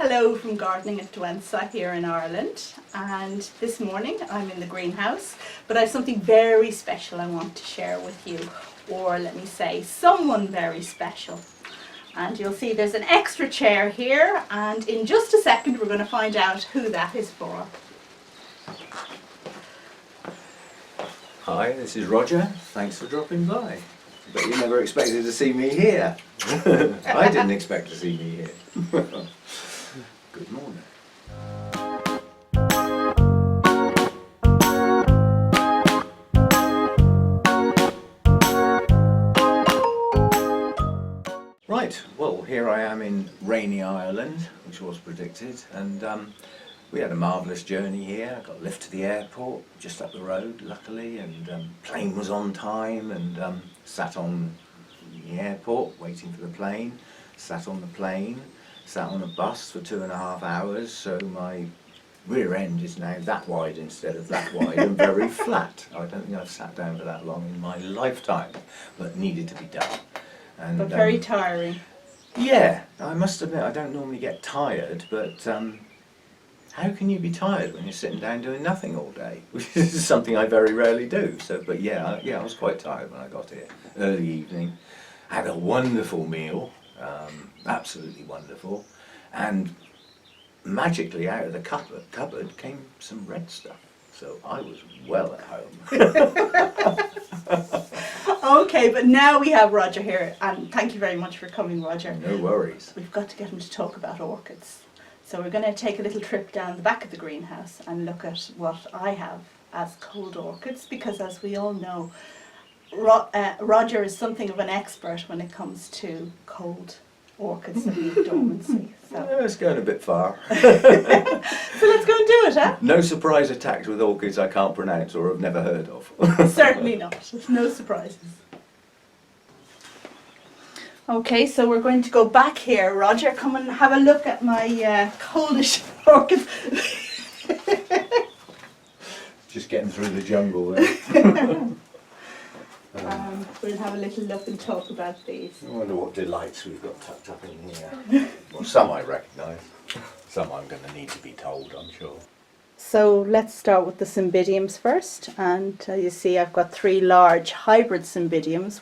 Hello from Gardening at Dwensa here in Ireland, and this morning I'm in the greenhouse, but I have something very special I want to share with you, or let me say someone very special. And you'll see there's an extra chair here, and in just a second we're going to find out who that is for. Hi, this is Roger. Thanks for dropping by. But you never expected to see me here. I didn't expect to see me here. Good morning. Right, well here I am in rainy Ireland, which was predicted, and we had a marvellous journey here. I got a lift to the airport, just up the road luckily, and plane was on time, and sat on the airport waiting for the plane, sat on the plane, sat on a bus for 2.5 hours, so my rear end is now that wide instead of that wide and very flat. I don't think I've sat down for that long in my lifetime, but needed to be done. And, But very tiring. Yeah, I must admit I don't normally get tired, but how can you be tired when you're sitting down doing nothing all day? Which is something I very rarely do. So, but yeah, I was quite tired when I got here. Early evening, had a wonderful meal, absolutely wonderful, and magically out of the cupboard came some red stuff. So I was well at home. Okay, but now we have Roger here, and thank you very much for coming, Roger. No worries. We've got to get him to talk about orchids. So we're going to take a little trip down the back of the greenhouse and look at what I have as cold orchids, because as we all know, Roger is something of an expert when it comes to cold orchids that need dormancy. So. Yeah, it's going a bit far. So let's go and do it, huh? No surprise attacks with orchids I can't pronounce or have never heard of. Certainly not. No surprises. Okay, so we're going to go back here. Roger, come and have a look at my coldish orchids. Just getting through the jungle there. We'll have a little look and talk about these. I wonder what delights we've got tucked up in here. Well, some I recognise, some I'm going to need to be told, I'm sure. So let's start with the Cymbidiums first, and you see I've got 3 large hybrid Cymbidiums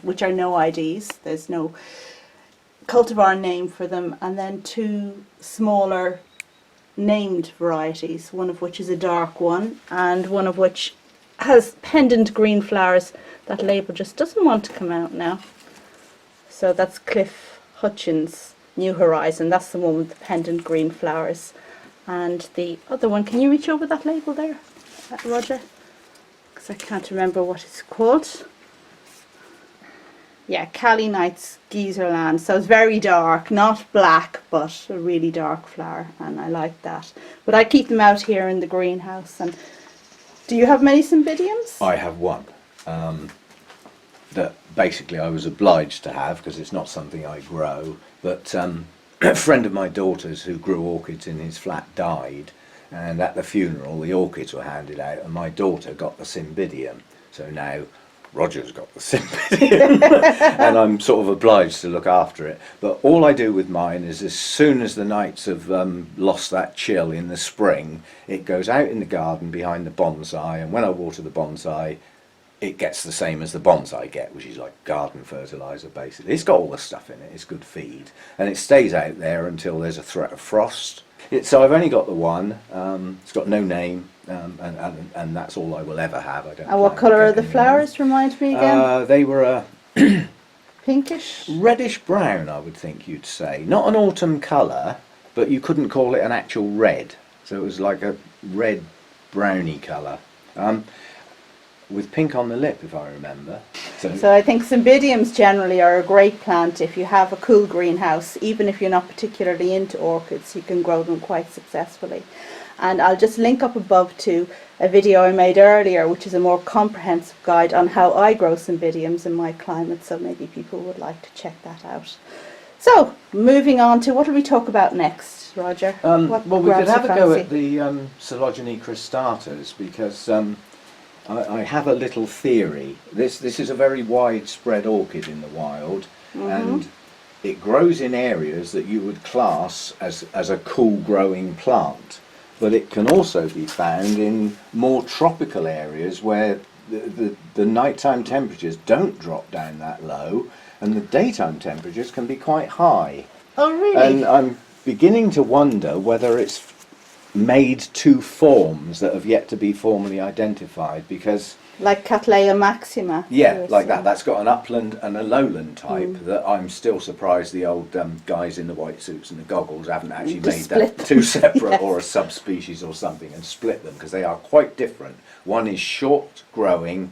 which are no IDs, there's no cultivar name for them, and then 2 smaller named varieties, one of which is a dark one and one of which has pendant green flowers. That label just doesn't want to come out now. So that's Hutchings New Horizon, that's the one with the pendant green flowers. And the other one, can you reach over that label there, Roger? Because I can't remember what it's called. Yeah, Cali Geyserland. So it's very dark, not black, but a really dark flower, and I like that. But I keep them out here in the greenhouse. And do you have many Cymbidiums? I have one that basically I was obliged to have because it's not something I grow, but a friend of my daughter's who grew orchids in his flat died, and at the funeral the orchids were handed out and my daughter got the Cymbidium. So now Roger's got the Cymbidium and I'm sort of obliged to look after it. But all I do with mine is as soon as the nights have lost that chill in the spring, it goes out in the garden behind the bonsai, and when I water the bonsai it gets the same as the bonsai get, which is like garden fertiliser basically. It's got all the stuff in it, it's good feed, and it stays out there until there's a threat of frost. So I've only got the one, it's got no name, and that's all I will ever have. I don't. And what colour are the flowers, remind me again? They were pinkish? Reddish brown, I would think you'd say. Not an autumn colour, but you couldn't call it an actual red. So it was like a red browny colour. With pink on the lip, if I remember. So I think Cymbidiums generally are a great plant if you have a cool greenhouse. Even if you're not particularly into orchids, you can grow them quite successfully. And I'll just link up above to a video I made earlier, which is a more comprehensive guide on how I grow Cymbidiums in my climate, so maybe people would like to check that out. So, moving on to, what will we talk about next, Roger? Well, we could have a go at the Coelogyne cristatas, because I have a little theory. This is a very widespread orchid in the wild, and it grows in areas that you would class as a cool growing plant, but it can also be found in more tropical areas where the nighttime temperatures don't drop down that low, and the daytime temperatures can be quite high. Oh, really? And I'm beginning to wonder whether it's made two forms that have yet to be formally identified, because Like Cattleya maxima. yeah, Yes, like that. That's got an upland and a lowland type that I'm still surprised the old guys in the white suits and the goggles haven't actually To made split that two separate Yes. or a subspecies or something and split them, because they are quite different. One is short growing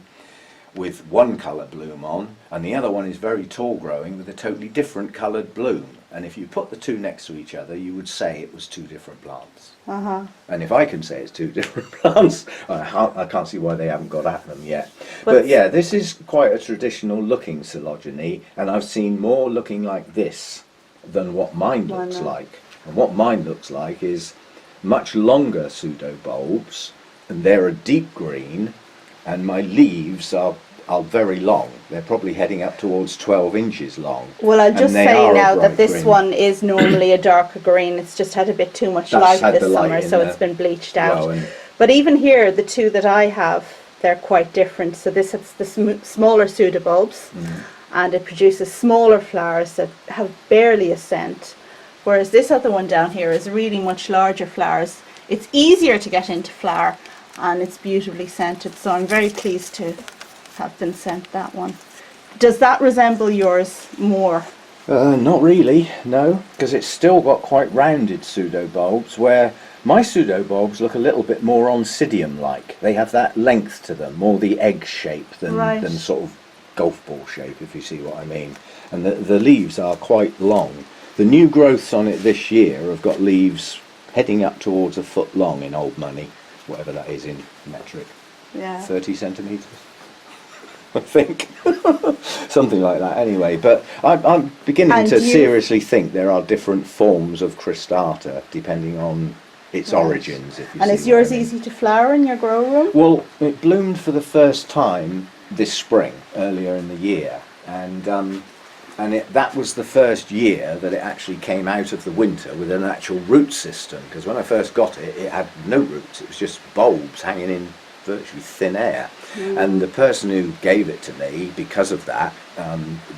with one colour bloom on, and the other one is very tall growing with a totally different coloured bloom. And if you put the two next to each other, you would say it was two different plants. And if I can say it's two different plants, I can't see why they haven't got at them yet. But yeah, this is quite a traditional looking Coelogyne, and I've seen more looking like this than what mine looks like. And what mine looks like is much longer pseudobulbs, and they're a deep green, and my leaves are very long. They're probably heading up towards 12 inches long. Well, I'll just say now that this green. one is normally a darker green. It's just had a bit too much That's light had this the light summer, in so there. it's been bleached out. Well, and But even here, the two that I have, they're quite different. So this is the smaller pseudobulbs, and it produces smaller flowers that have barely a scent. Whereas this other one down here is really much larger flowers. It's easier to get into flower, and it's beautifully scented. So I'm very pleased to have been sent that one. Does that resemble yours more? Not really, no, because it's still got quite rounded pseudobulbs, where my pseudobulbs look a little bit more Oncidium-like. They have that length to them, more the egg shape than sort of golf ball shape, if you see what I mean. And the leaves are quite long. The new growths on it this year have got leaves heading up towards a foot long in old money, whatever that is in metric. Yeah. 30 centimetres, I think. Something like that anyway. But I'm beginning to seriously think there are different forms of cristata depending on its origins. If you And see is yours what I mean. easy to flower in your grow room? Well, it bloomed for the first time this spring, earlier in the year, and that was the first year that it actually came out of the winter with an actual root system, because when I first got it, it had no roots. It was just bulbs hanging in virtually thin air. And the person who gave it to me, because of that,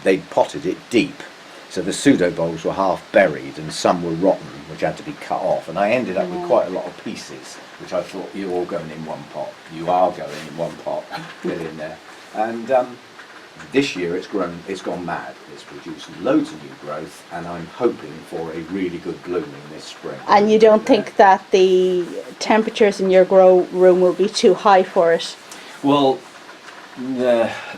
they'd potted it deep. So the pseudobulbs were half buried and some were rotten, which had to be cut off. And I ended up with quite a lot of pieces, which I thought, you're all going in one pot. You are going in one pot. Get in there. And this year it's gone mad. It's produced loads of new growth, and I'm hoping for a really good blooming this spring. And you don't think that the temperatures in your grow room will be too high for it? Well,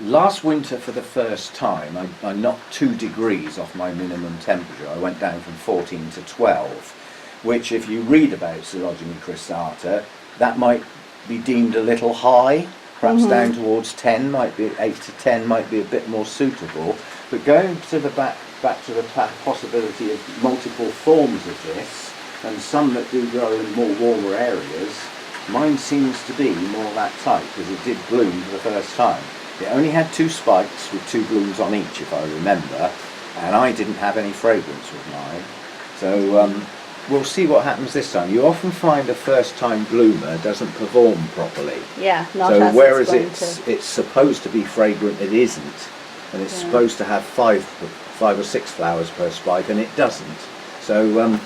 last winter for the first time I knocked 2 degrees off my minimum temperature. I went down from 14 to 12, which if you read about Coelogyne cristata, that might be deemed a little high. Perhaps down towards 10, might be 8 to 10 might be a bit more suitable. But going to the back to the possibility of multiple forms of this, and some that do grow in more warmer areas, mine seems to be more that type, because it did bloom for the first time. It only had 2 spikes with 2 blooms on each, if I remember, and I didn't have any fragrance with mine. So we'll see what happens this time. You often find a first-time bloomer doesn't perform properly. Yeah, not so as whereas it's supposed to be fragrant, it isn't, and it's supposed to have 5 or 6 flowers per spike, and it doesn't. So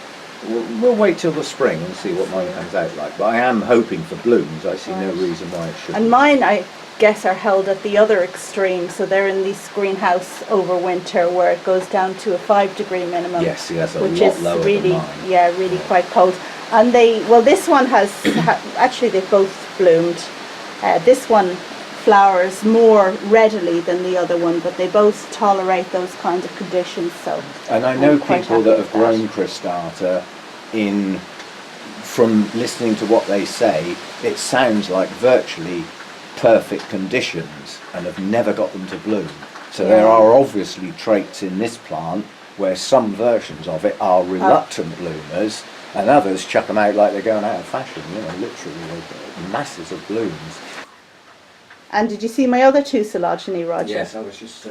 we'll wait till the spring and see what mine comes out like. But I am hoping for blooms. I see no reason why it shouldn't. And mine, I guess, are held at the other extreme. So they're in this greenhouse over winter, where it goes down to a 5-degree minimum. Yes, that's a which lot is lower really, than mine. really quite cold. And this one has actually they've both bloomed. This one flowers more readily than the other one, but they both tolerate those kinds of conditions. So, and I know I'm quite people happy that with have grown cristata from listening to what they say, it sounds like virtually perfect conditions, and have never got them to bloom. So there are obviously traits in this plant where some versions of it are reluctant bloomers, and others chuck them out like they're going out of fashion. Literally, they've got masses of blooms. And did you see my other 2 Coelogyne, Roger? Yes, I was just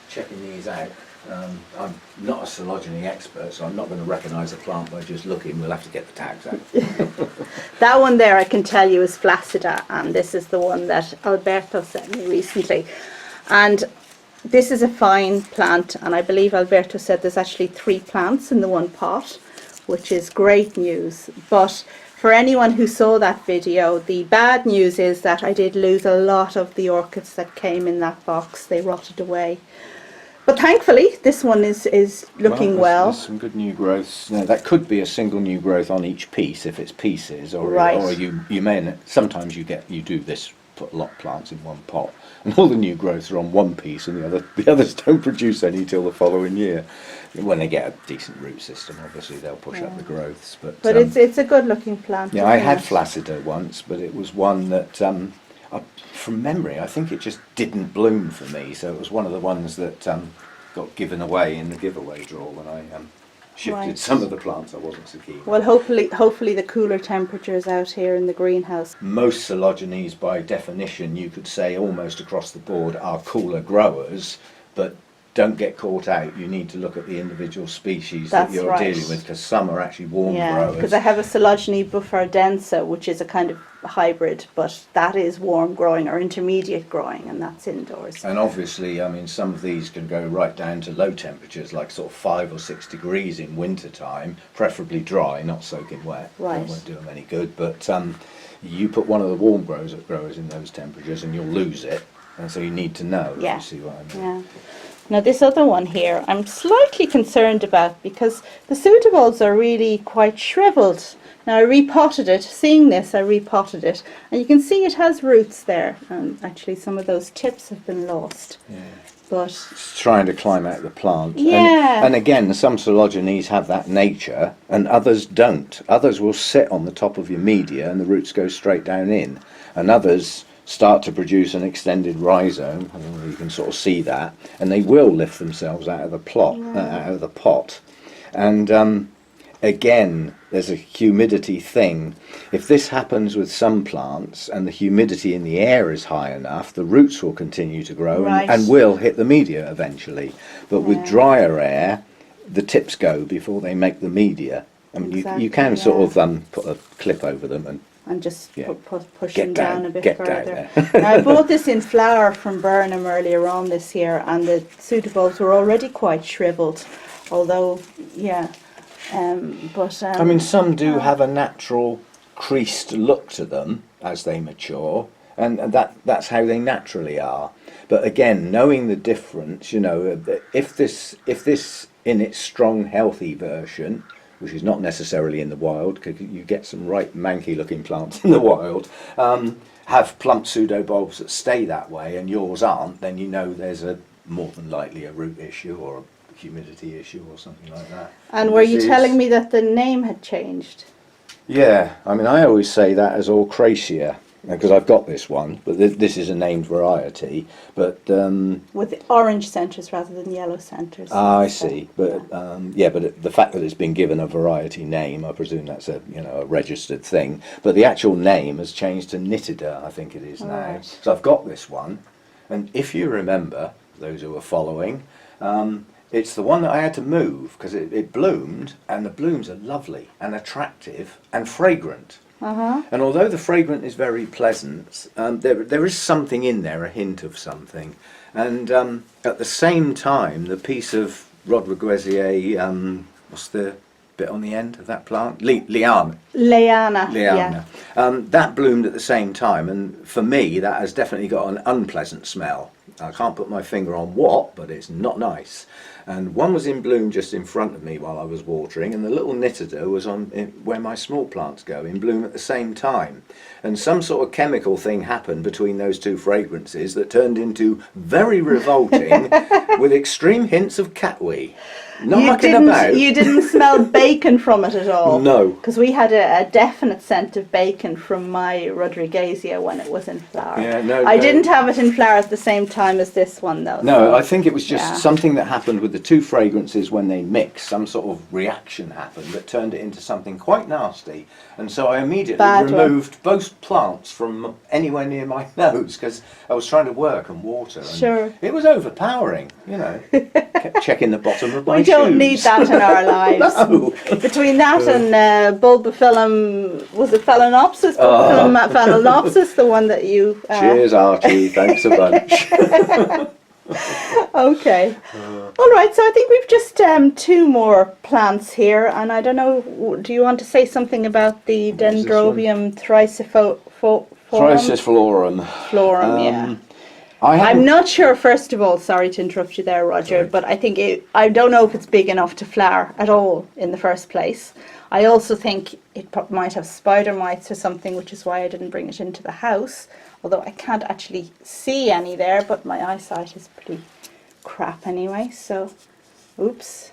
checking these out. I'm not a coelogyne expert, so I'm not going to recognise a plant by just looking. We'll have to get the tags out. That one there I can tell you is flaccida, and this is the one that Alberto sent me recently. And this is a fine plant, and I believe Alberto said there's actually 3 plants in the one pot, which is great news. But for anyone who saw that video, the bad news is that I did lose a lot of the orchids that came in that box. They rotted away. But thankfully, this one is looking well. There's some good new growths. Now, that could be a single new growth on each piece if it's pieces, or Right. or you may sometimes you do this, put a lot of plants in one pot, and all the new growths are on one piece, and the others don't produce any till the following year. When they get a decent root system, obviously they'll push up the growths. But it's a good looking plant. yeah, I isn't had it? flaccida once, but it was one that, from memory, I think it just didn't bloom for me. So it was one of the ones that got given away in the giveaway drawer when I shifted Right. some of the plants I wasn't so keen on. Well, hopefully the cooler temperatures out here in the greenhouse. Most coelogynes, by definition, you could say almost across the board, are cooler growers, but don't get caught out. You need to look at the individual species That's that you're right. dealing with, because some are actually warm Yeah, growers. because I have a Coelogyne buffardensa, which is a kind of hybrid, but that is warm growing or intermediate growing, and that's indoors. And obviously, I mean, some of these can go right down to low temperatures, like sort of 5 or 6 degrees in winter time, preferably dry, not soaking wet. Right. That won't do them any good. But you put one of the warm growers in those temperatures and you'll lose it. And so you need to know, if Yeah. you see what I mean. Yeah. Now this other one here, I'm slightly concerned about because the pseudobulbs are really quite shriveled. Now I repotted it, seeing this I repotted it, and you can see it has roots there, and actually some of those tips have been lost. Yeah. But It's trying to climb out of the plant. Yeah. And again, some coelogynes have that nature and others don't. Others will sit on the top of your media and the roots go straight down in. And others start to produce an extended rhizome, and you can sort of see that, and they will lift themselves out of the out of the pot. And again, there's a humidity thing. If this happens with some plants and the humidity in the air is high enough, the roots will continue to grow Right. and will hit the media eventually. But with Yeah. drier air, the tips go before they make the media. I mean, Exactly, you can sort yeah. of put a clip over them and just Yeah. push Get them down, down a bit get down further. there. Now, I bought this in flower from Burnham earlier on this year, and the pseudobulbs were already quite shriveled, although, yeah. I mean, some do have a natural creased look to them as they mature, and that's how they naturally are. But again, knowing the difference, you know, if this in its strong, healthy version, which is not necessarily in the wild, because you get some right manky-looking plants in the wild, have plump pseudobulbs that stay that way, and yours aren't, then you know there's more than likely a root issue or a humidity issue or something like that. And were you This is- telling me that the name had changed? Yeah, I mean, I always say that as ochracea, because I've got this one, but this is a named variety. But With orange centres rather than yellow centres. I So, see. But the fact that it's been given a variety name, I presume that's a registered thing. But the actual name has changed to nitida, I think it is now. Right. So I've got this one, and if you remember, those who are following, it's the one that I had to move because it bloomed, and the blooms are lovely and attractive and fragrant. Uh-huh. And although the fragrant is very pleasant, there is something in there, a hint of something. And at the same time, the piece of Rodriguesiae, what's the bit on the end of that plant? Liana. Leana. Liana. That bloomed at the same time, and for me, that has definitely got an unpleasant smell. I can't put my finger on what, but it's not nice. And one was in bloom just in front of me while I was watering, and the little nitida was where my small plants go, in bloom at the same time. And some sort of chemical thing happened between those two fragrances that turned into very revolting with extreme hints of catwee. Not mucking about. You didn't smell bacon from it at all? No. Because we had a definite scent of bacon from my Rodriguezia when it was in flower. Yeah, no, I no. didn't have it in flower at the same time as this one though. No, so, I think it was just yeah. something that happened with the two fragrances when they mixed. Some sort of reaction happened that turned it into something quite nasty. And so I immediately Bad one. removed both plants from anywhere near my nose because I was trying to work and water. And Sure. it was overpowering, you know. Kept checking the bottom of my We don't shoes. need that in our lives. No. Between that and Bulbophyllum, was it Phalaenopsis? Bulbophyllum Phalaenopsis, the one that you... Cheers, Archie. Thanks a bunch. Okay. All right, so I think we've just two more plants here, and I don't know, do you want to say something about the What is this Dendrobium thyrsiflorum? Thyrsiflorum. Florum, yeah. I I'm haven't- not sure, first of all, sorry to interrupt you there, Roger, Sorry. but I think I don't know if it's big enough to flower at all in the first place. I also think it might have spider mites or something, which is why I didn't bring it into the house. Although I can't actually see any there, but my eyesight is pretty crap anyway, so oops.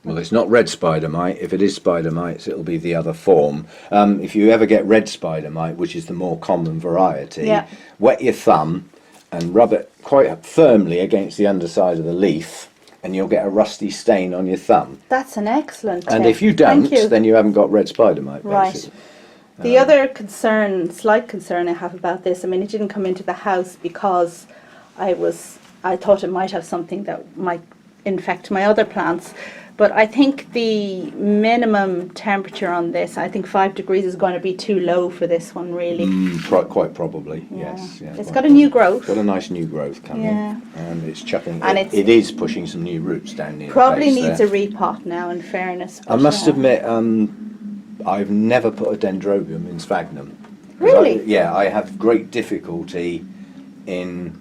Well, it's not red spider mite. If it is spider mites, it'll be the other form. If you ever get red spider mite, which is the more common variety, Yeah. wet your thumb and rub it quite firmly against the underside of the leaf, and you'll get a rusty stain on your thumb. That's an excellent tip. And if you don't, Thank you. then you haven't got red spider mite, Right. basically. The other slight concern I have about this, I mean, it didn't come into the house because I thought it might have something that might infect my other plants. But I think the minimum temperature on this, I think 5 degrees is going to be too low for this one, really. Quite probably, Yeah. yes. Yeah, It's quite got a new growth. Got a nice new growth coming, Yeah. and it's chucking. And it is pushing some new roots down near Probably the base needs there. a repot now, in fairness. I but, must yeah. admit, I've never put a Dendrobium in sphagnum. 'Cause Really? I have great difficulty in.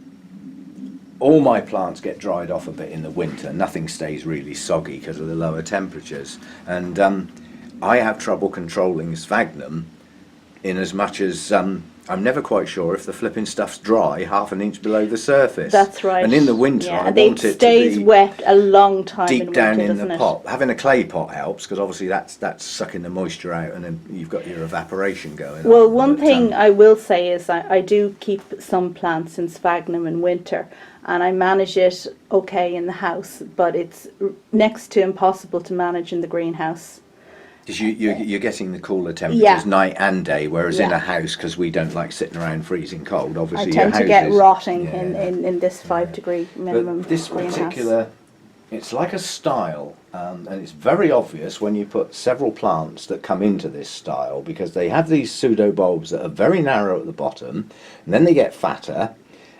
All my plants get dried off a bit in the winter. Nothing stays really soggy because of the lower temperatures, and I have trouble controlling sphagnum in as much as I'm never quite sure if the flipping stuff's dry half an inch below the surface. That's right. And in the winter, yeah. I and want it it stays to be wet a long time deep in down winter, in the doesn't it? pot. Having a clay pot helps because obviously that's sucking the moisture out, and then you've got your evaporation going on. Well, one But, thing I will say is I do keep some plants in sphagnum in winter, and I manage it okay in the house, but it's next to impossible to manage in the greenhouse. because you're getting the cooler temperatures Yeah. night and day, whereas in Yeah. a house, because we don't like sitting around freezing cold, I obviously tend your to get houses- rotting yeah. in this 5 degree minimum But this greenhouse. particular, it's like a style, and it's very obvious when you put several plants that come into this style, because they have these pseudo bulbs that are very narrow at the bottom, and then they get fatter.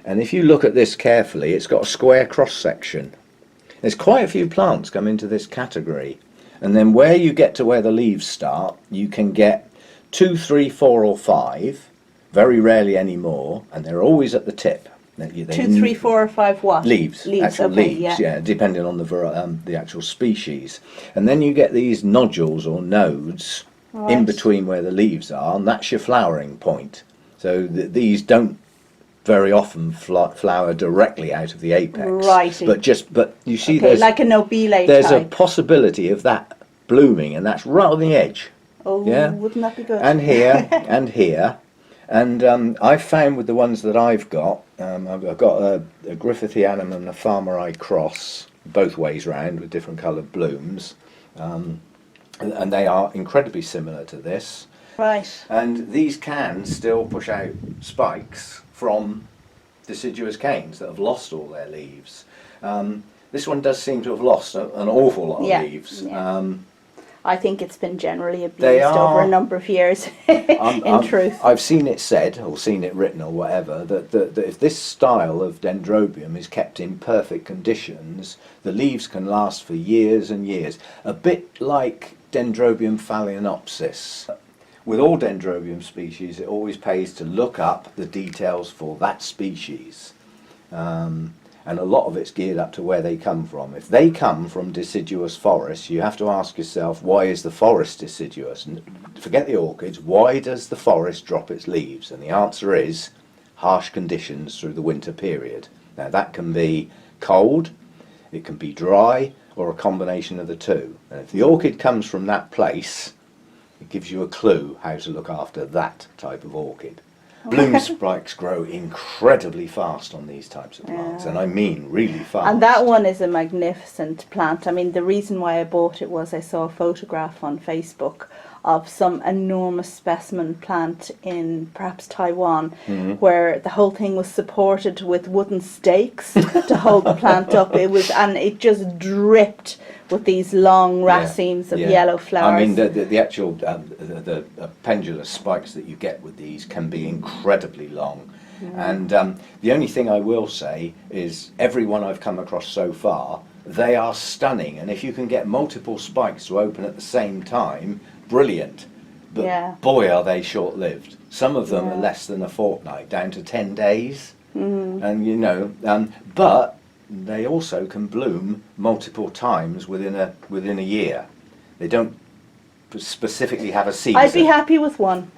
And if you look at this carefully, it's got a square cross section. There's quite a few plants come into this category, and then where you get to where the leaves start, you can get 2, 3, 4 or 5, very rarely any more, and they're always at the tip. They 2, 3, 4 or 5 what? Leaves, actual okay, leaves, yeah, depending on the actual species. And then you get these nodules or nodes in Right. between where the leaves are, and that's your flowering point. So these don't very often flower directly out of the apex. Right. But you see, Okay, like a nobile there's a type. possibility of that blooming, and that's right on the edge. Oh, yeah. wouldn't that be good? And here and here. And I've found with the ones that I've got got a Griffithianum and a Farmeri cross, both ways round with different coloured blooms, and they are incredibly similar to this. Right. And these can still push out spikes from deciduous canes that have lost all their leaves. This one does seem to have lost an awful lot of Yeah, leaves. yeah. I think it's been generally abused They over are- a number of years, in truth. I've seen it said, or seen it written or whatever, that if this style of Dendrobium is kept in perfect conditions, the leaves can last for years and years. A bit like Dendrobium phalaenopsis. With all Dendrobium species, it always pays to look up the details for that species. And a lot of it's geared up to where they come from. If they come from deciduous forests, you have to ask yourself, why is the forest deciduous? And forget the orchids, why does the forest drop its leaves? And the answer is harsh conditions through the winter period. Now that can be cold, it can be dry, or a combination of the two. And if the orchid comes from that place, it gives you a clue how to look after that type of orchid. Bloom spikes grow incredibly fast on these types of plants, and I mean really fast. And that one is a magnificent plant. I mean, the reason why I bought it was I saw a photograph on Facebook of some enormous specimen plant in perhaps Taiwan, where the whole thing was supported with wooden stakes to hold the plant up. It just dripped with these long racemes of yellow flowers. I mean, the actual the pendulous spikes that you get with these can be incredibly long. And the only thing I will say is everyone I've come across so far, they are stunning. And if you can get multiple spikes to open at the same time, brilliant. But boy, are they short-lived. Some of them are less than a fortnight, down to 10 days. And you know, but they also can bloom multiple times within a year. They don't specifically have a season. I'd be happy with one.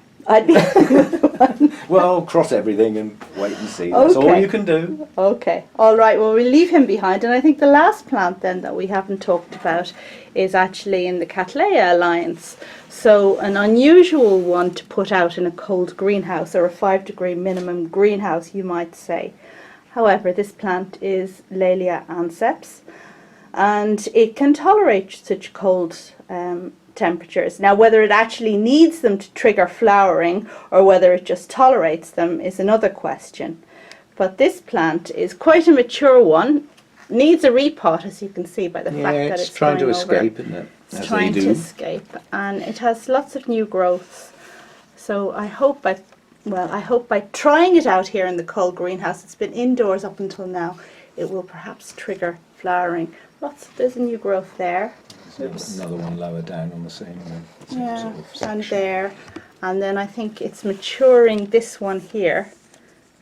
Well, cross everything and wait and see. That's all you can do. Okay. All right. Well, we'll leave him behind. And I think the last plant then that we haven't talked about is actually in the Cattleya alliance. So an unusual one to put out in a cold greenhouse, or a 5-degree minimum greenhouse, you might say. However, this plant is Laelia anceps, and it can tolerate such cold temperatures. Now, whether it actually needs them to trigger flowering or whether it just tolerates them is another question. But this plant is quite a mature one, needs a repot, as you can see by the fact that it's trying to going escape, over. isn't it? It's trying to escape, and it has lots of new growths. So I hope by trying it out here in the cold greenhouse, it's been indoors up until now, it will perhaps trigger flowering. There's a new growth there. There's another one lower down on the same sort of section. And there, and then I think it's maturing this one here,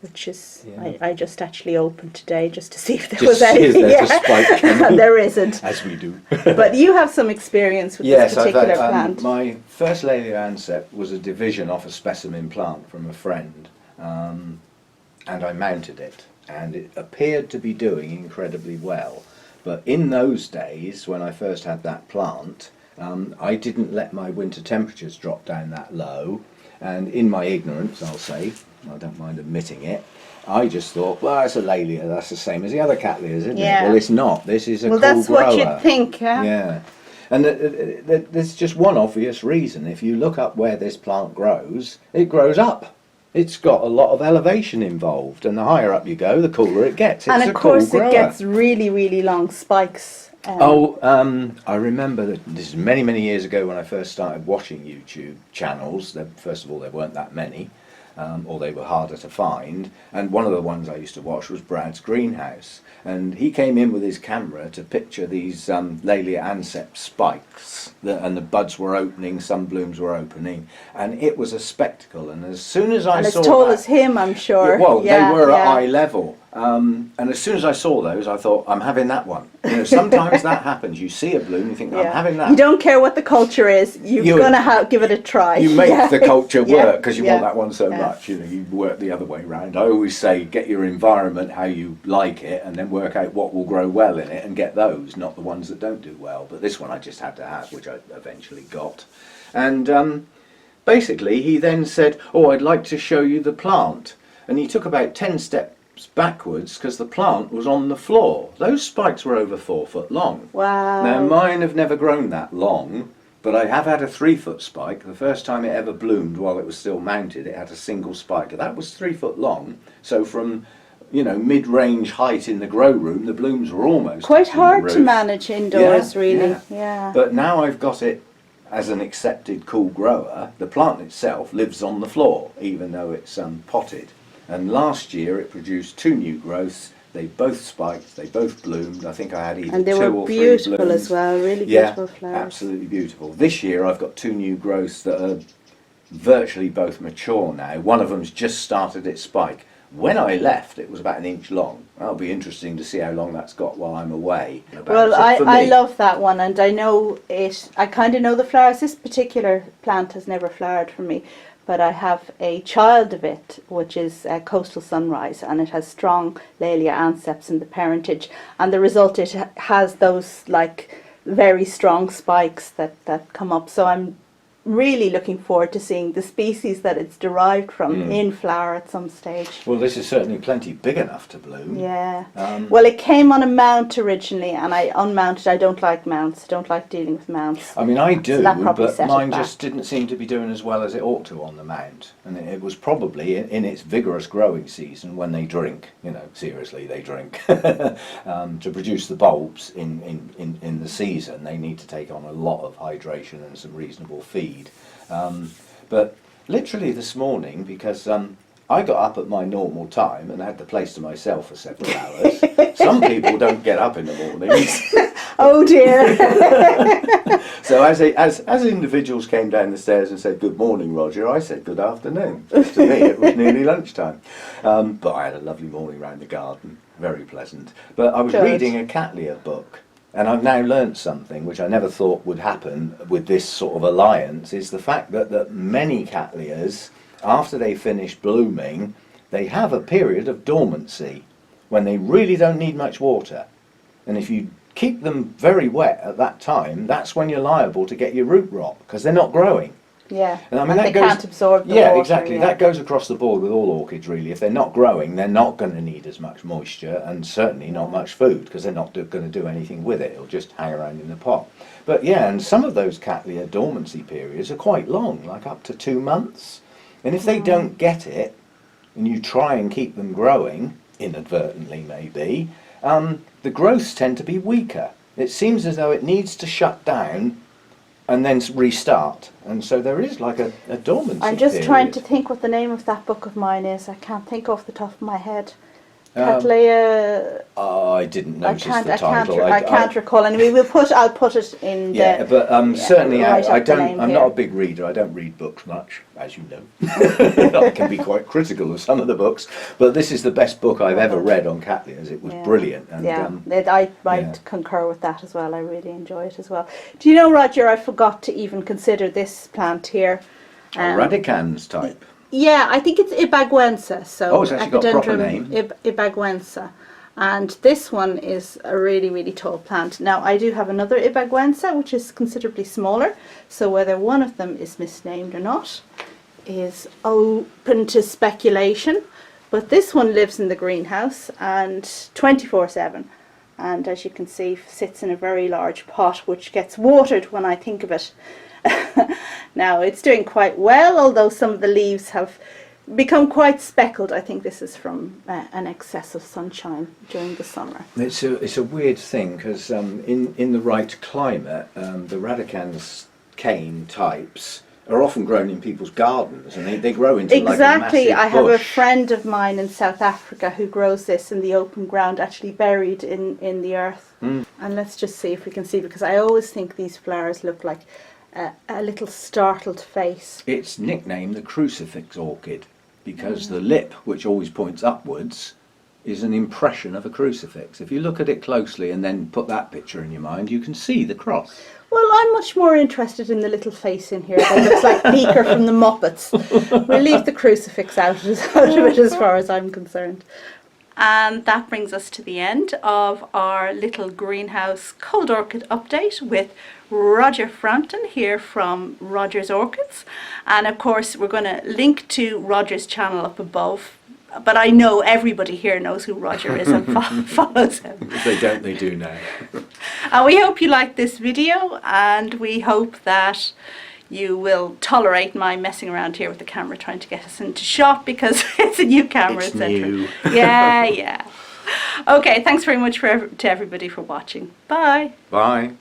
which is I just actually opened today just to see if there was anything. There's a spike. And there isn't. As we do. But you have some experience with this particular plant. My first Laelia anceps was a division off a specimen plant from a friend, and I mounted it, and it appeared to be doing incredibly well. But in those days, when I first had that plant, I didn't let my winter temperatures drop down that low, and in my ignorance, I'll say, I don't mind admitting it, I just thought, well, it's a Laelia, that's the same as the other Cattleyas, isn't it? Well, it's not. This is a cool grower. Well, that's what you'd think, yeah? Yeah. And there's just one obvious reason. If you look up where this plant grows, it grows up. It's got a lot of elevation involved, and the higher up you go, the cooler it gets. And of course it gets really, really long spikes. I remember that this is many, many years ago when I first started watching YouTube channels. First of all, there weren't that many, or they were harder to find. And one of the ones I used to watch was Brad's Greenhouse. And he came in with his camera to picture these Laelia anceps spikes, and the buds were opening, some blooms were opening, and it was a spectacle. And as soon as I saw as tall as him, I'm sure. Well, they were at eye level. And as soon as I saw those, I thought, I'm having that one. You know, sometimes that happens. You see a bloom, you think, I'm having that. You don't care what the culture is. You're going to give it a try. You make the culture work because you want that one so much. You know, you work the other way around. I always say, get your environment how you like it, and then work out what will grow well in it, and get those, not the ones that don't do well. But this one I just had to have, which I eventually got. And basically, he then said, "Oh, I'd like to show you the plant," and he took about 10 steps backwards because the plant was on the floor. Those spikes were over 4 foot long. Wow. Now mine have never grown that long, but I have had a 3-foot spike. The first time it ever bloomed while it was still mounted, it had a single spike. That was 3 foot long. So from, you know, mid-range height in the grow room, the blooms were almost quite hard to manage indoors, really. Yeah. But now I've got it as an accepted cool grower. The plant itself lives on the floor, even though it's potted. And last year it produced 2 new growths. They both spiked, they both bloomed. I think I had either 2 or 3 blooms. And they were beautiful as well, really beautiful flowers. Absolutely beautiful. This year I've got 2 new growths that are virtually both mature now. One of them's just started its spike. When I left, it was about 1 inch long. That'll be interesting to see how long that's got while I'm away. Well, I love that one, and I know it. I kind of know the flowers. This particular plant has never flowered for me, but I have a child of it, which is Coastal Sunrise, and it has strong Laelia anceps in the parentage, and the result it has those like very strong spikes that come up. So I'm really looking forward to seeing the species that it's derived from in flower at some stage. Well, this is certainly plenty big enough to bloom. Yeah. Well, it came on a mount originally, and I unmounted. I don't like mounts. I don't like dealing with mounts. I mean, I do, So that probably but set it mine back. just didn't seem to be doing as well as it ought to on the mount. And it was probably in its vigorous growing season when they drink, you know, seriously, they drink. To produce the bulbs in the season, they need to take on a lot of hydration and some reasonable feed. But literally this morning, because I got up at my normal time and had the place to myself for several hours. Some people don't get up in the mornings. Oh dear. So as individuals came down the stairs and said, "Good morning, Roger," I said, "Good afternoon." Because to me it was nearly lunchtime. But I had a lovely morning round the garden, very pleasant. But I was Good. reading a Cattleya book, and I've now learnt something which I never thought would happen with this sort of alliance, is the fact that many Cattleyas, after they finish blooming, they have a period of dormancy when they really don't need much water. And if you keep them very wet at that time, that's when you're liable to get your root rot, because they're not growing. Yeah. And I mean, and that they goes, can't absorb the yeah, water. exactly. Yeah. That goes across the board with all orchids, really. If they're not growing, they're not going to need as much moisture, and certainly not much food, because they're not going to do anything with it. It'll just hang around in the pot. But yeah, and some of those Cattleya dormancy periods are quite long, like up to 2 months. And if they don't get it, and you try and keep them growing, inadvertently maybe, the growths tend to be weaker. It seems as though it needs to shut down and then restart, and so there is like a dormancy I'm just period. trying to think what the name of that book of mine is. I can't think off the top of my head. Um, Cattleya. I didn't notice the title. I can't recall. Anyway, I'll put it in Yeah, the. but certainly right I up the don't. name I'm here. not a big reader. I don't read books much, as you know. I can be quite critical of some of the books, but this is the best book I've ever read on Cattleyas. It was brilliant. And, I concur with that as well. I really enjoy it as well. Do you know, Roger? I forgot to even consider this plant here. a radicans type. Yeah, I think it's ibaguense. So Oh, it's actually got a proper Epidendrum name. Ibaguense. And this one is a really, really tall plant. Now, I do have another ibaguense, which is considerably smaller. So whether one of them is misnamed or not is open to speculation. But this one lives in the greenhouse and 24/7. And as you can see, sits in a very large pot, which gets watered when I think of it. Now, it's doing quite well, although some of the leaves have become quite speckled. I think this is from an excess of sunshine during the summer. It's a weird thing, because in the right climate, the radicans cane types are often grown in people's gardens, and they grow into Exactly. like a massive I have a bush. friend of mine in South Africa who grows this in the open ground, actually buried in the earth. And let's just see if we can see, because I always think these flowers look like a little startled face. It's nicknamed the crucifix orchid, because the lip, which always points upwards, is an impression of a crucifix. If you look at it closely and then put that picture in your mind, you can see the cross. Well, I'm much more interested in the little face in here that looks like Beaker from the Muppets. We'll leave the crucifix out of it as far as I'm concerned. And that brings us to the end of our little greenhouse cold orchid update with Roger Frampton here from Roger's Orchids. And of course, we're going to link to Roger's channel up above. But I know everybody here knows who Roger is and follows him. If they don't, they do now. And we hope you liked this video, and we hope that you will tolerate my messing around here with the camera trying to get us into shot, because it's a new camera, It's etc. new. Yeah. Okay, thanks very much to everybody for watching. Bye. Bye.